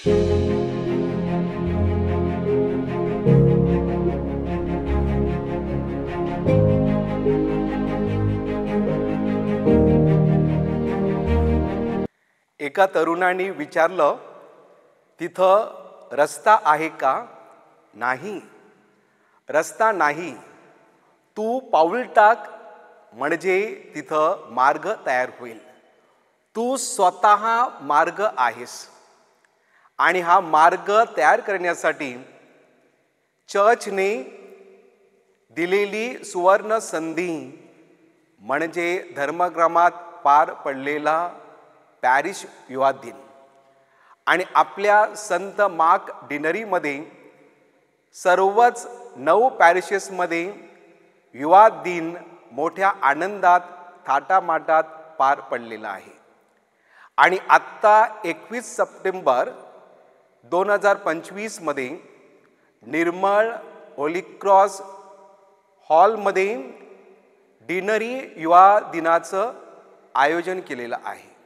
एका तरुणाने विचारलं, तिथं रस्ता आहे का? नाही, रस्ता नाही. तू पाऊल टाक म्हणजे तिथं मार्ग तयार होईल. तू स्वतः मार्ग आहेस. आणि हा मार्ग तयार करण्यासाठी चर्चने दिलेली सुवर्ण संधी म्हणजे धर्मग्रामात पार पडलेला पॅरिश युवा दिन. आणि आपल्या संत मार्क डिनरीमध्ये सर्वच 9 पॅरिशेसमध्ये युवा दिन मोठ्या आनंदात थाटामाटात पार पडलेला आहे. आणि आत्ता 21 सप्टेंबर 2025 मध्ये निर्मळ होली क्रॉस हॉलमध्ये डिनरी युवा दिनाचं आयोजन केलेलं आहे.